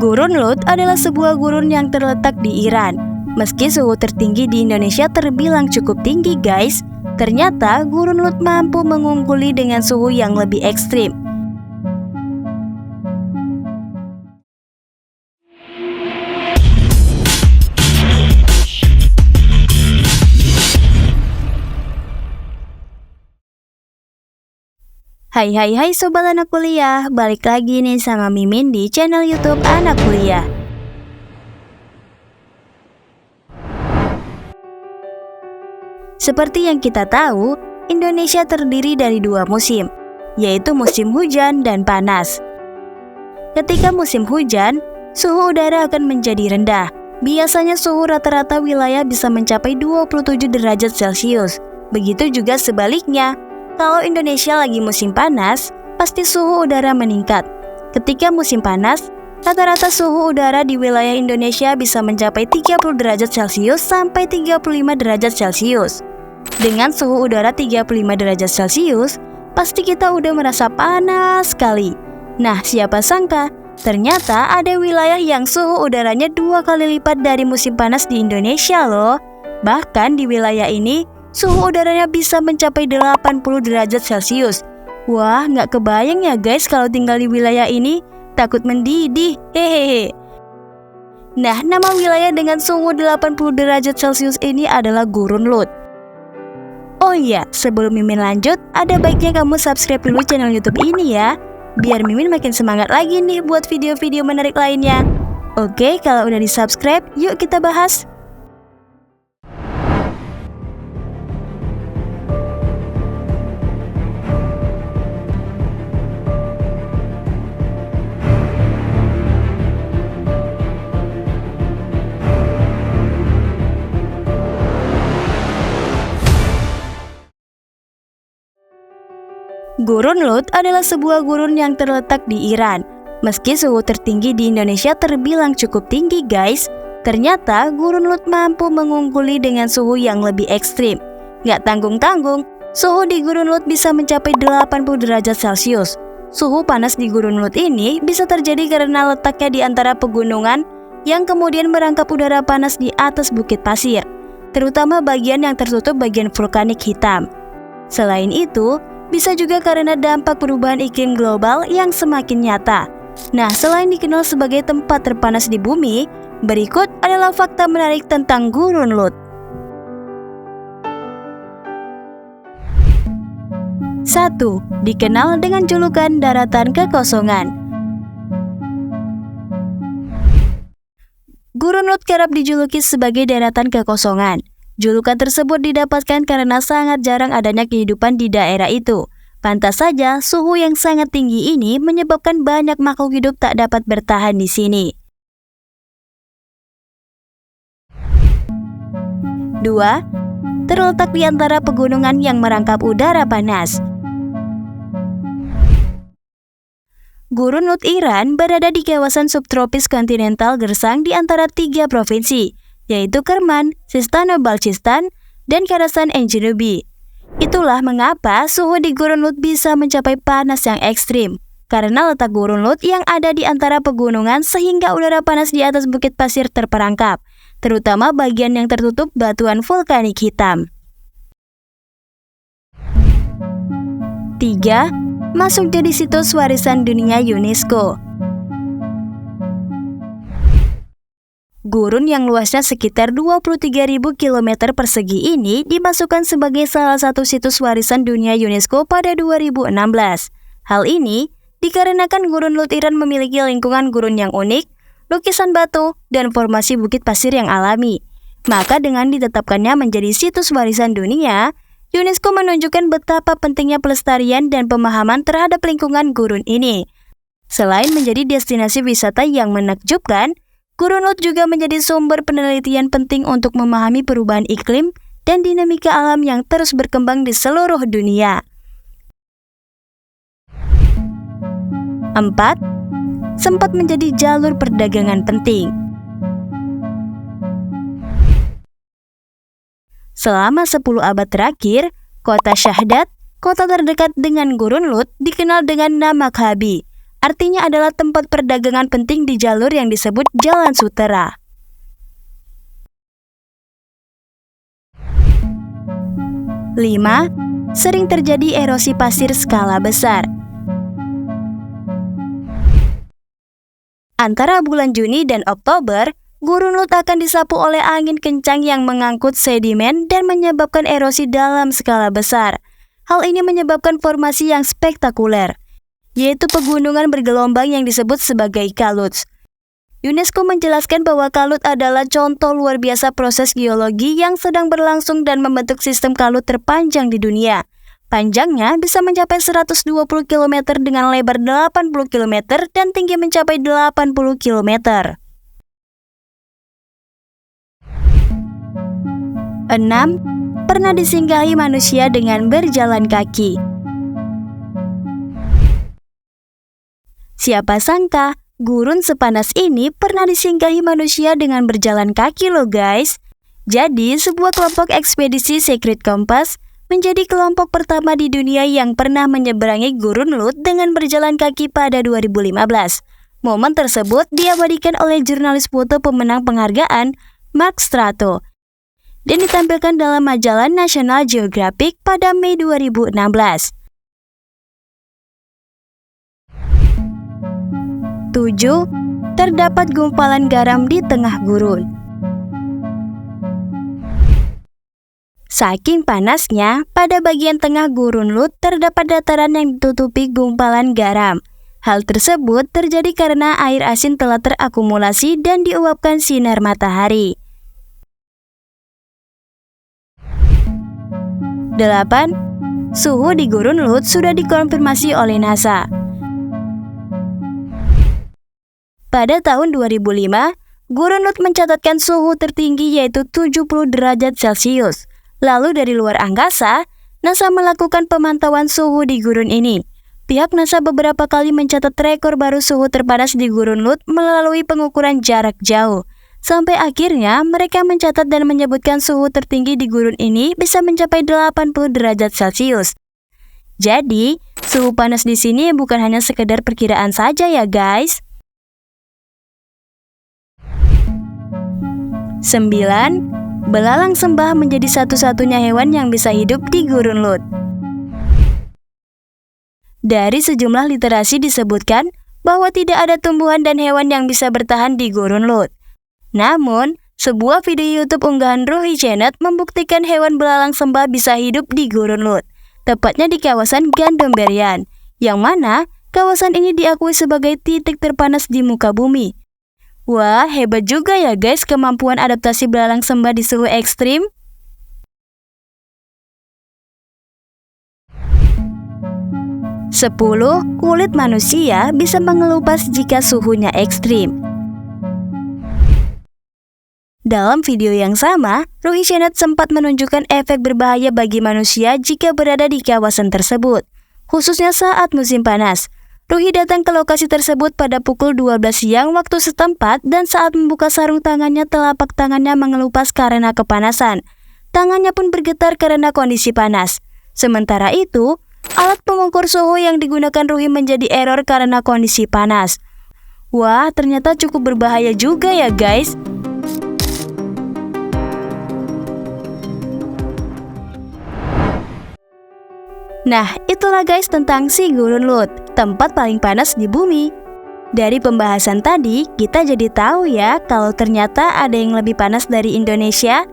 Gurun Lut adalah sebuah gurun yang terletak di Iran. Meski suhu tertinggi di Indonesia terbilang cukup tinggi guys, ternyata Gurun Lut mampu mengungguli dengan suhu yang lebih ekstrim. Hai sobat anak kuliah, balik lagi nih sama Mimin di channel YouTube Anak Kuliah. Seperti yang kita tahu, Indonesia terdiri dari dua musim, yaitu musim hujan dan panas. Ketika musim hujan, suhu udara akan menjadi rendah. Biasanya suhu rata-rata wilayah bisa mencapai 27 derajat Celcius. Begitu juga sebaliknya. Kalau Indonesia lagi musim panas, pasti suhu udara meningkat. Ketika musim panas, rata-rata suhu udara di wilayah Indonesia bisa mencapai 30 derajat Celcius sampai 35 derajat Celcius. Dengan suhu udara 35 derajat Celcius, pasti kita udah merasa panas sekali. Nah, siapa sangka, ternyata ada wilayah yang suhu udaranya 2 kali lipat dari musim panas di Indonesia loh. Bahkan di wilayah ini, suhu udaranya bisa mencapai 80 derajat Celcius. Wah, nggak kebayang ya guys kalau tinggal di wilayah ini, takut mendidih, hehehe. Nah, nama wilayah dengan suhu 80 derajat Celcius ini adalah Gurun Lut. Oh iya, sebelum Mimin lanjut, ada baiknya kamu subscribe dulu channel YouTube ini ya, biar Mimin makin semangat lagi nih buat video-video menarik lainnya. Oke, kalau udah di subscribe, yuk kita bahas. Gurun Lut adalah sebuah gurun yang terletak di Iran. Meski suhu tertinggi di Indonesia terbilang cukup tinggi guys, ternyata Gurun Lut mampu mengungguli dengan suhu yang lebih ekstrim. Gak tanggung-tanggung, suhu di Gurun Lut bisa mencapai 80 derajat Celcius. Suhu panas di Gurun Lut ini bisa terjadi karena letaknya di antara pegunungan yang kemudian merangkap udara panas di atas bukit pasir, terutama bagian yang tertutup bagian vulkanik hitam. Selain itu, bisa juga karena dampak perubahan iklim global yang semakin nyata. Nah, selain dikenal sebagai tempat terpanas di bumi, berikut adalah fakta menarik tentang Gurun Lut. 1. Dikenal dengan julukan daratan kekosongan. Gurun Lut kerap dijuluki sebagai daratan kekosongan. Julukan tersebut didapatkan karena sangat jarang adanya kehidupan di daerah itu. Pantas saja, suhu yang sangat tinggi ini menyebabkan banyak makhluk hidup tak dapat bertahan di sini. 2. Terletak di antara pegunungan yang merangkap udara panas. Gurun Lut Iran berada di kawasan subtropis kontinental gersang di antara 3 provinsi, yaitu Kerman, Sistan-Balochistan, dan Khorasan-Janubi. Itulah mengapa suhu di Gurun Lut bisa mencapai panas yang ekstrim, karena letak Gurun Lut yang ada di antara pegunungan sehingga udara panas di atas bukit pasir terperangkap, terutama bagian yang tertutup batuan vulkanik hitam. 3. Masuk jadi situs warisan dunia UNESCO. Gurun yang luasnya sekitar 23.000 km persegi ini dimasukkan sebagai salah satu situs warisan dunia UNESCO pada 2016. Hal ini dikarenakan Gurun Lut Iran memiliki lingkungan gurun yang unik, lukisan batu, dan formasi bukit pasir yang alami. Maka dengan ditetapkannya menjadi situs warisan dunia, UNESCO menunjukkan betapa pentingnya pelestarian dan pemahaman terhadap lingkungan gurun ini. Selain menjadi destinasi wisata yang menakjubkan, Gurun Lut juga menjadi sumber penelitian penting untuk memahami perubahan iklim dan dinamika alam yang terus berkembang di seluruh dunia. 4. Sempat menjadi jalur perdagangan penting. Selama 10 abad terakhir, kota Syahdat, kota terdekat dengan Gurun Lut, dikenal dengan nama Khabi. artinya adalah tempat perdagangan penting di jalur yang disebut Jalan Sutera. 5. Sering terjadi erosi pasir skala besar. Antara bulan Juni dan Oktober, Gurun Lut akan disapu oleh angin kencang yang mengangkut sedimen dan menyebabkan erosi dalam skala besar. Hal ini menyebabkan formasi yang spektakuler, yaitu pegunungan bergelombang yang disebut sebagai kaluts. UNESCO menjelaskan bahwa kalut adalah contoh luar biasa proses geologi yang sedang berlangsung dan membentuk sistem kalut terpanjang di dunia. Panjangnya bisa mencapai 120 km dengan lebar 80 km dan tinggi mencapai 80 km. 6. Pernah disinggahi manusia dengan berjalan kaki. Siapa sangka, gurun sepanas ini pernah disinggahi manusia dengan berjalan kaki loh guys. Jadi, sebuah kelompok ekspedisi Secret Compass menjadi kelompok pertama di dunia yang pernah menyeberangi Gurun Lut dengan berjalan kaki pada 2015. Momen tersebut diabadikan oleh jurnalis foto pemenang penghargaan Mark Strato dan ditampilkan dalam majalah National Geographic pada Mei 2016. 7. Terdapat gumpalan garam di tengah gurun. Saking panasnya, pada bagian tengah Gurun Lut terdapat dataran yang ditutupi gumpalan garam. Hal tersebut terjadi karena air asin telah terakumulasi dan diuapkan sinar matahari. 8. Suhu di Gurun Lut sudah dikonfirmasi oleh NASA. Pada tahun 2005, Gurun Lut mencatatkan suhu tertinggi yaitu 70 derajat Celcius. Lalu dari luar angkasa, NASA melakukan pemantauan suhu di gurun ini. Pihak NASA beberapa kali mencatat rekor baru suhu terpanas di Gurun Lut melalui pengukuran jarak jauh. Sampai akhirnya mereka mencatat dan menyebutkan suhu tertinggi di gurun ini bisa mencapai 80 derajat Celcius. Jadi, suhu panas di sini bukan hanya sekedar perkiraan saja ya guys. 9. Belalang sembah menjadi satu-satunya hewan yang bisa hidup di Gurun Lut. Dari sejumlah literasi disebutkan bahwa tidak ada tumbuhan dan hewan yang bisa bertahan di Gurun Lut. Namun, sebuah video YouTube unggahan Ruhi Chenet membuktikan hewan belalang sembah bisa hidup di Gurun Lut, tepatnya di kawasan Gandomberian, yang mana kawasan ini diakui sebagai titik terpanas di muka bumi. Wah, hebat juga ya guys kemampuan adaptasi belalang sembah di suhu ekstrim. 10. Kulit manusia bisa mengelupas jika suhunya ekstrim. Dalam video yang sama, Ruhi Chenet sempat menunjukkan efek berbahaya bagi manusia jika berada di kawasan tersebut, khususnya saat musim panas. Ruhi datang ke lokasi tersebut pada pukul 12 siang waktu setempat dan saat membuka sarung tangannya telapak tangannya mengelupas karena kepanasan. Tangannya pun bergetar karena kondisi panas. Sementara itu, alat pengukur suhu yang digunakan Ruhi menjadi error karena kondisi panas. Wah, ternyata cukup berbahaya juga ya guys. Nah, itulah guys tentang si Gurun Lut, tempat paling panas di bumi. Dari pembahasan tadi, kita jadi tahu ya kalau ternyata ada yang lebih panas dari Indonesia.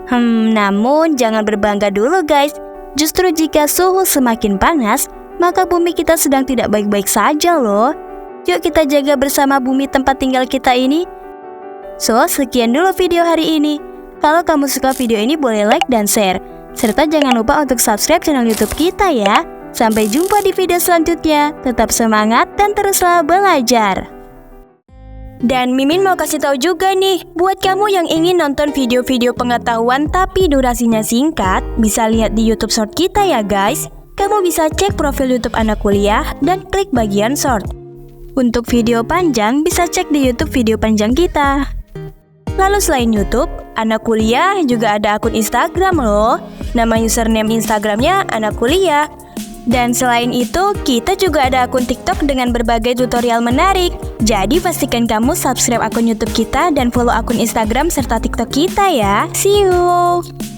Namun jangan berbangga dulu guys. Justru jika suhu semakin panas, maka bumi kita sedang tidak baik-baik saja loh. Yuk kita jaga bersama bumi tempat tinggal kita ini. So, sekian dulu video hari ini. Kalau kamu suka video ini boleh like dan share. Serta jangan lupa untuk subscribe channel YouTube kita ya. Sampai jumpa di video selanjutnya. Tetap semangat dan teruslah belajar. Dan Mimin mau kasih tahu juga nih, buat kamu yang ingin nonton video-video pengetahuan tapi durasinya singkat, bisa lihat di YouTube Short kita ya guys. Kamu bisa cek profil YouTube Anak Kuliah dan klik bagian Short. Untuk video panjang bisa cek di YouTube video panjang kita. Lalu selain YouTube, Anak Kuliah juga ada akun Instagram loh. Nama username Instagramnya Anak Kuliah. Dan selain itu, kita juga ada akun TikTok dengan berbagai tutorial menarik. Jadi pastikan kamu subscribe akun YouTube kita dan follow akun Instagram serta TikTok kita ya. See you!